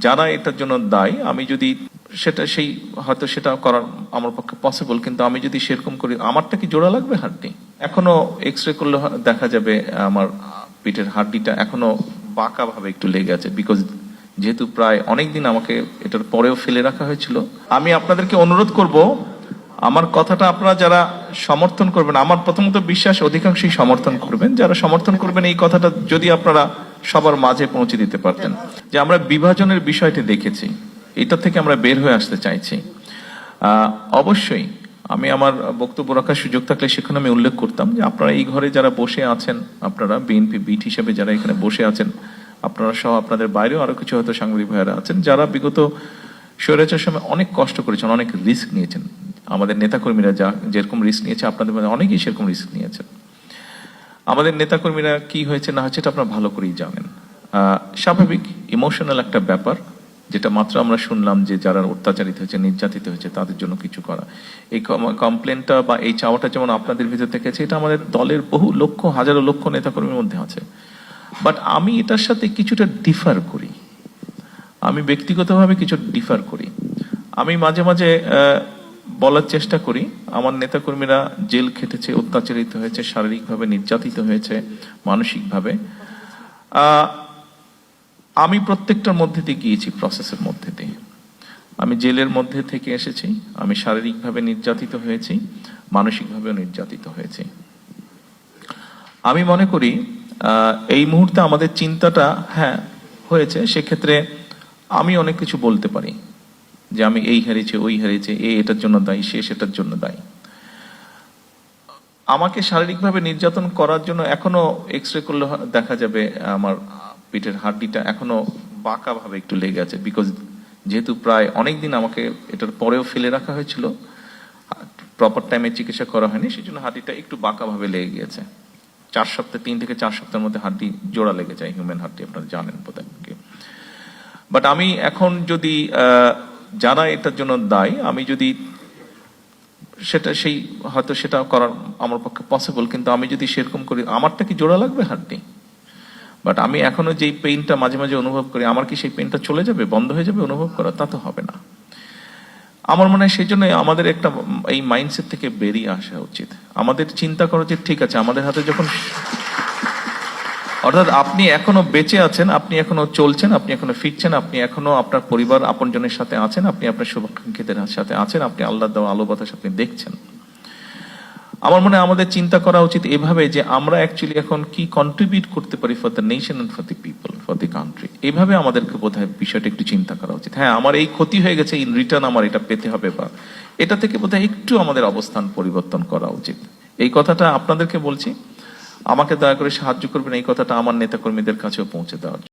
যারা এটার জন্য দায়ী, আমি যদি হয়তো সেটা করার আমার পক্ষে পসিবল, কিন্তু আমি যদি সেরকম করি, আমারটা কি জোড়া লাগবে হাড্ডি? এখনো এক্সরে করলে দেখা যাবে আমার পিঠের হাড্ডিটা এখনো বাঁকা ভাবে একটু লেগে আছে, বিকজ যেহেতু প্রায় অনেকদিন আমাকে এটার পরেও ফেলে রাখা হয়েছিল। আমি আপনাদেরকে অনুরোধ করব, আমার কথাটা আপনারা যারা সমর্থন করবেন, আমার প্রথমত বিশ্বাস অধিকাংশই সমর্থন করবেন, যারা সমর্থন করবেন এই কথাটা যদি আপনারা সবার মাঝে পৌঁছে দিতে পারতেন, যে আমরা বিভাজনের বিষয়টি দেখেছি, এটা থেকে আমরা বের হয়ে আসতে চাইছি। অবশ্যই আমি আমার বক্তব্য রাখার সুযোগ থাকলে সেখানে আমি উল্লেখ করতাম যে আপনারা এই ঘরে যারা বসে আছেন, আপনারা বিএনপি বিট হিসেবে যারা এখানে বসে আছেন, আপনারা সহ আপনাদের বাইরেও আরো কিছু হয়তো সাংবাদিক ভাইয়েরা আছেন যারা বিগত স্বৈরাচার সময় অনেক কষ্ট করেছেন, অনেক রিস্ক নিয়েছেন। আমাদের নেতাকর্মীরা যেরকম রিস্ক নিয়েছে, আপনাদের মধ্যে অনেকেই সেরকম রিস্ক নিয়েছেন। আমাদের নেতাকর্মীরা কি হয়েছে না হয়েছে এটা আপনারা ভালো করেই জানেন। স্বাভাবিক ইমোশনাল একটা ব্যাপার, যেটা মাত্র আমরা শুনলাম যে যারা অত্যাচারিত হয়েছে, নির্যাতিত হয়েছে, তাদের জন্য কিছু করা, এই কমপ্লেনটা বা এই চাওয়াটা যেমন আপনাদের ভিতর থেকে আছে, এটা আমাদের দলের বহু লক্ষ হাজারো লক্ষ নেতাকর্মীর মধ্যে আছে। বাট আমি এটার সাথে কিছুটা ডিফার করি, আমি ব্যক্তিগতভাবে কিছু ডিফার করি। আমি মাঝে মাঝে বলার চেষ্টা করি, আমার নেতাকর্মীরা জেল খেটেছে, অত্যাচারিত হয়েছে, শারীরিকভাবে নির্যাতিত হয়েছে, মানসিকভাবে। আমি প্রত্যেকটার মধ্যে দিয়ে গিয়েছি, প্রসেসের মধ্যে দিয়ে। আমি জেলের মধ্যে থেকে এসেছি, আমি শারীরিকভাবে নির্যাতিত হয়েছি, মানসিকভাবেও নির্যাতিত হয়েছি। আমি মনে করি এই মুহূর্তে আমাদের চিন্তাটা হয়েছে, সেক্ষেত্রে আমি অনেক কিছু বলতে পারি যে আমি এই হারিয়েছি, ওই হারিয়েছে, এটার জন্য দায়ী, সে সেটার জন্য দায়ী। আমাকে শারীরিকভাবে নির্যাতন করার জন্য এখনো এক্সরে করলে দেখা যাবে আমার পিঠের হাড্ডিটা এখনো বাঁকা ভাবে একটু লেগে আছে, বিকজ যেহেতু প্রায় অনেকদিন আমাকে এটার পরেও ফেলে রাখা হয়েছিল, প্রপার টাইমে চিকিৎসা করা হয়নি, সেই জন্য হাড্ডিটা একটু বাঁকা ভাবে লেগে গিয়েছে। 3 থেকে 4 সপ্তাহের মধ্যে হাড্ডি জোড়া লেগে যায়, হিউম্যান হাড্ডি, আপনারা জানেন বোধহয়। বাট আমি এখন যদি যারা এটার জন্য দায়ী, আমি যদি হয়তো সেটা করার আমার পক্ষে পসিবল, কিন্তু আমি যদি সেরকম করি, আমারটা কি জোড়া লাগবে হাড্ডি? বাট আমি এখনো যেই পেইনটা মাঝে মাঝে অনুভব করি, আমার কি সেই পেইনটা চলে যাবে, বন্ধ হয়ে যাবে অনুভব করা? তা তো হবে না। আমার মনে হয় সেই জন্য আমাদের একটা এই মাইন্ডসেট থেকে বেরিয়ে আসা উচিত। আমাদের চিন্তা করা উচিত, ঠিক আছে, আমাদের হাতে যখন, অর্থাৎ আপনি এখনো বেঁচে আছেন, আপনি এখনো চলছেন, আপনি এখনো ফিরছেন, আপনি এখনো আপনার পরিবার আপনজনের সাথে আছেন, আপনি আপনার শুভাকাঙ্ক্ষীদের সাথে আছেন, আপনি আল্লাহ দেওয়া আলো বাতাস আপনি দেখছেন। আমার মনে হয় আমাদের চিন্তা করা উচিত এভাবে যে আমরা অ্যাকচুয়ালি এখন কি কন্ট্রিবিউট করতে পারি for the nation and for the people, for the country. এইভাবে আমাদেরকে বোধহয় বিষয়টা একটু চিন্তা করা উচিত। আমার এই ক্ষতি হয়ে গেছে, ইন রিটার্ন আমার এটা পেতে হবে, বা এটা থেকে বোধহয় একটু আমাদের অবস্থান পরিবর্তন করা উচিত। এই কথাটা আপনাদেরকে বলছি, আমাকে দয়া করে সাহায্য করবেন এই কথাটা আমার নেতাকর্মীদের কাছেও পৌঁছে দেওয়ার জন্য।